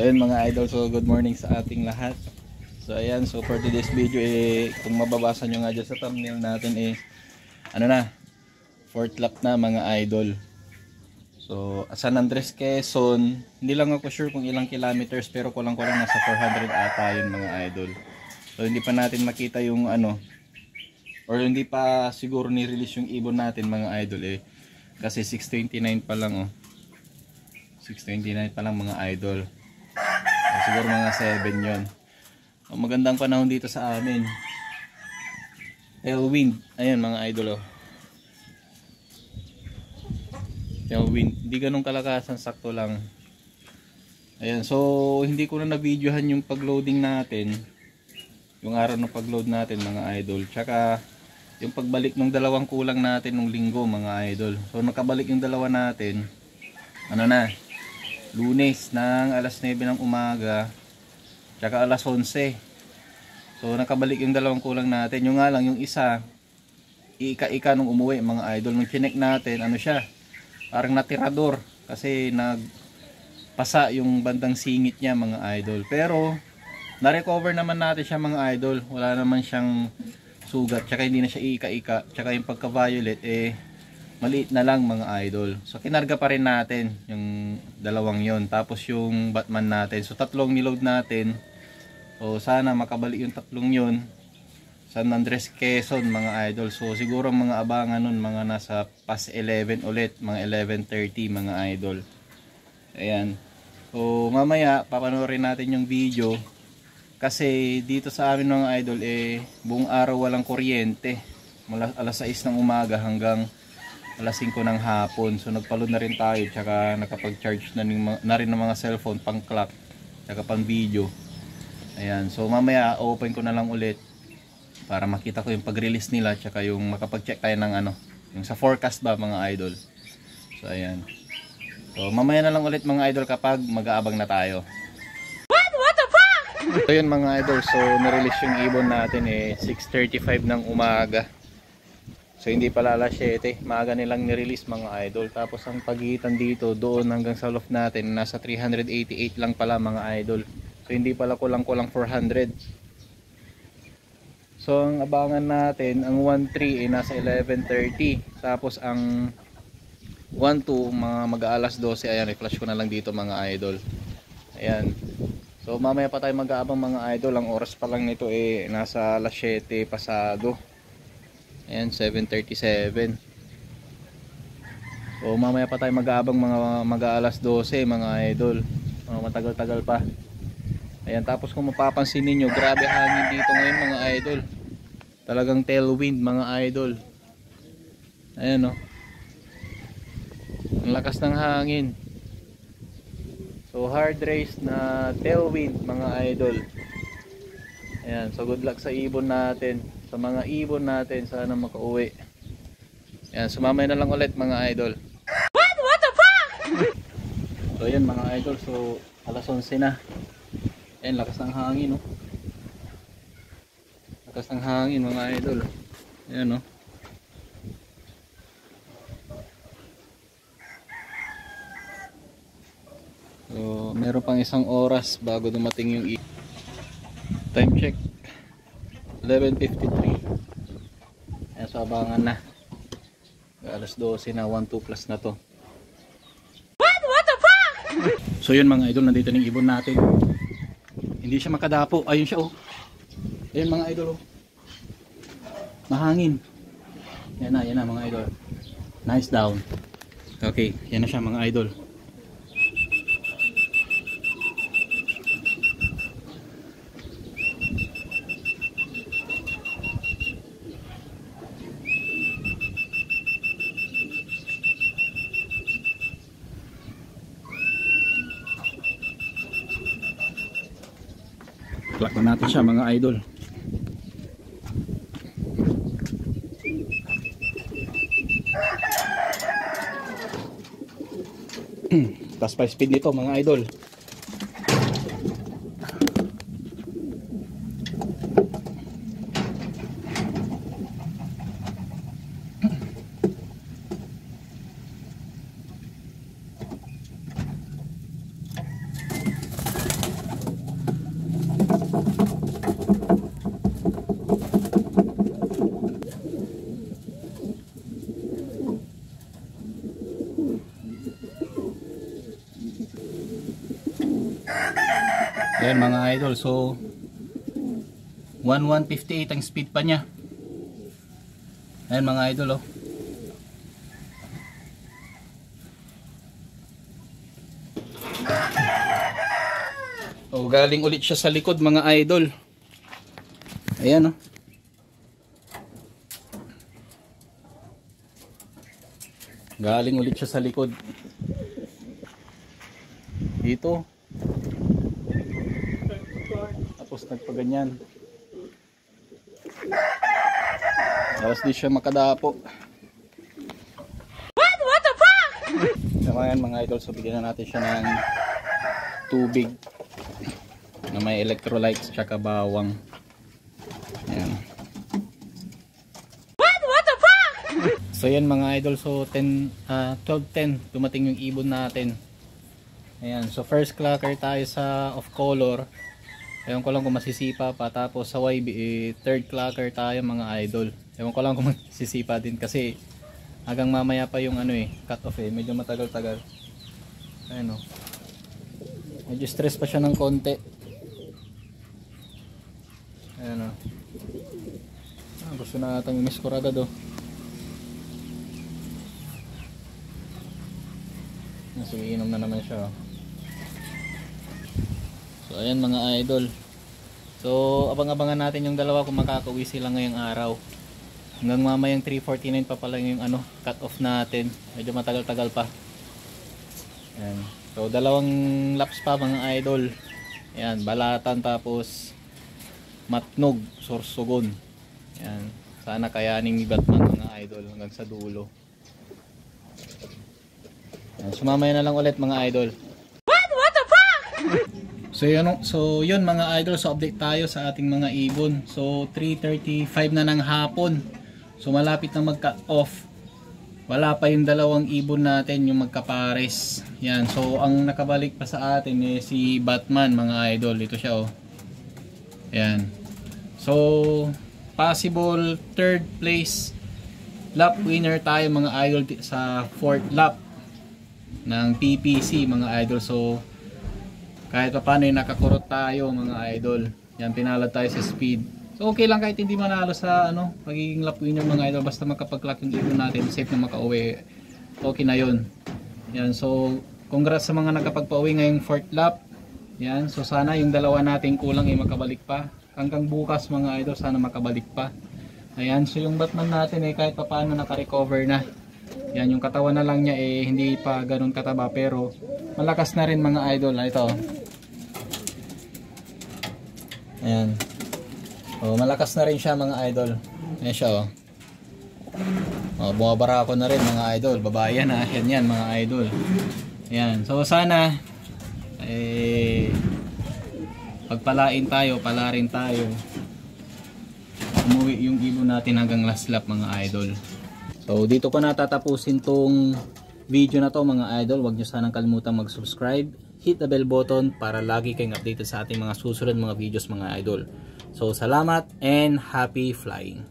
So ayan mga idol, so good morning sa ating lahat. So ayan, so for today's video kung mababasa nyo nga dyan sa thumbnail natin ano na, 4th lap na mga idol. So San Andres, Quezon, hindi lang ako sure kung ilang kilometers pero kulang-kulang nasa 400 ata yun mga idol. So hindi pa natin makita yung or hindi pa siguro ni-release yung ibon natin mga idol kasi 6:29 pa lang 6:29 pa lang mga idol. Siguro mga 7 yon. Magandang panahon dito sa amin. Tailwind. Ayan mga idol Tailwind. Hindi ganun kalakasan, sakto lang. Ayan, so hindi ko na na-videohan yung pag-loading natin. Yung araw ng pag-load natin mga idol. Tsaka yung pagbalik ng dalawang kulang natin nung linggo mga idol. So nakabalik yung dalawa natin. Lunes ng alas 9 ng umaga tsaka alas 11. So nakabalik yung dalawang kulang natin. Yung nga lang yung isa ika-ika nung umuwi mga idol. Nung chinek natin siya, parang natirador kasi nagpasa yung bandang singit niya mga idol. Pero na-recover naman natin siya mga idol. Wala naman siyang sugat tsaka hindi na siya ika-ika. Tsaka yung pagka-violet maliit na lang mga idol. So kinarga pa rin natin yung dalawang yon. Tapos yung Batman natin. So tatlong niload natin. So sana makabalik yung tatlong yon. San Andres, Quezon mga idol. So siguro mga abangan nun mga nasa past 11 ulit. Mga 11:30 mga idol. Ayan. So mamaya papanoorin natin yung video. Kasi dito sa amin mga idol buong araw walang kuryente. Mula alas 6 ng umaga hanggang alas 5 ng hapon. So nagpa-load na rin tayo tsaka nakapag-charge na rin ng mga cellphone pang clock tsaka pang video. Ayan, so mamaya open ko na lang ulit para makita ko yung pag-release nila tsaka yung makapag-check tayo ng yung sa forecast ba mga idol. So ayan. So mamaya na lang ulit mga idol kapag mag-aabang na tayo. What the fuck? So yun mga idol, so na-release yung ibon natin 6:35 ng umaga. So hindi pala alas 7, maaga nilang ni-release mga idol. Tapos ang pagitan dito doon hanggang sa loft natin nasa 388 lang pala mga idol. So hindi pala kulang-kulang 400. So ang abangan natin, ang 1-3 nasa 11:30. Tapos ang 1-2 mga mag-aalas 12. Ayan, i-flash ko na lang dito mga idol. Ayan. So mamaya pa tayo mag-aabang mga idol. Ang oras pa lang nito nasa alas 7 pasado. Ayan, 7:37. So mamaya pa tayo mag-aabang mga mag-aalas 12 mga idol. Matagal-tagal pa. Ayan, tapos kung mapapansin niyo, grabe hangin dito ngayon mga idol. Talagang tailwind mga idol. Ayan ang lakas ng hangin. So hard race na tailwind mga idol. Ayan, so good luck sa ibon natin. Sa mga ibon natin, sana makauwi. Ayan, sumamay na lang ulit mga idol. What the fuck? So ayan mga idol, so alas 11 na. Ayan, lakas ng hangin lakas ng hangin mga idol. Ayan so meron pang isang oras bago dumating yung time check 11:53. Ayan, so abangan na. Alas 12 na, 1-2 plus na to. What the fuck? So yun mga idol, nandito ng ibon natin. Hindi siya makadapo. Ayun siya Ayun mga idol mahangin. Yan na mga idol. Nice down. Okay, yan na siya mga idol. Clock na natin siya mga idol. Taas pa speed nito mga idol. Ayan mga idol, so 1158 ang speed pa niya. Ayan mga idol oh. So galing ulit siya sa likod mga idol. Ayan oh. Galing ulit siya sa likod. Dito. Tapos nagpaganyan. Tapos di siya makadapo. What the fuck? So ayan mga idol, so bigyan na natin siya ng tubig na may electrolytes tsaka bawang. Ayan. What the fuck? So yan mga idol, so 12:10 dumating yung ibon natin. Ayan, so first clacker tayo sa off color. Ewan ko lang kung masisipa pa. Tapos sa YB, third clacker tayo mga idol. Ewan ko lang kung masisipa din kasi hanggang mamaya pa yung ano cut off medyo matagal-tagal. Ayan o. Medyo stress pa siya ng konti. Ayan o. Gusto na natang miss ko agad o. Sige, inom na naman siya o. So ayan mga idol. So abang-abangan natin yung dalawa kung makakauwi sila ngayong araw. Hanggang mamayang 3:49 pa pala yung cut off natin. Medyo matagal-tagal pa. Ayan. So dalawang laps pa mga idol. Ayan, Balatan tapos Matnog, Sorsogon. Ayan. Sana kayanin ni Batman mga idol hanggang sa dulo. Ayan, sumamaya na lang ulit mga idol. What the fuck? So yun mga idol, so update tayo sa ating mga ibon. So 3:35 na ng hapon. So malapit na mag-cut off. Wala pa yung dalawang ibon natin yung magkapares. Yan, so ang nakabalik pa sa atin si Batman mga idol. Ito siya oh. Yan. So possible third place lap winner tayo mga idol sa fourth lap ng PPC mga idol. So kahit pa paano nakakurot tayo mga idol. Yan, pinalad tayo sa speed. So okay lang kahit hindi manalo sa pagiging lap winner mga idol, basta makapag-clock yung ibon natin, safe na makauwi. Okay na 'yon. Yan, so congrats sa mga nakapagpa-uwi ngayong fourth lap. Yan, so sana yung dalawa nating kulang ay makabalik pa. Hanggang bukas mga idol, sana makabalik pa. Ayan, so yung Batman natin kahit pa paano naka-recover na. Yan, yung katawan na lang niya hindi pa ganoon kataba pero malakas na rin mga idol. Ito. Ayan. Oh, malakas na rin siya mga idol. Ayan siya oh. Oh, bumabara ako na rin mga idol. Babae yan yan mga idol. Ayan. So sana pagpalain tayo, palarin tayo. Umuwi yung ibon natin hanggang last lap mga idol. So dito ko na tatapusin tong video na to mga idol. Huwag nyo sanang kalimutan mag-subscribe, hit the bell button para lagi kayong updated sa ating mga susunod mga videos mga idol. So salamat and happy flying.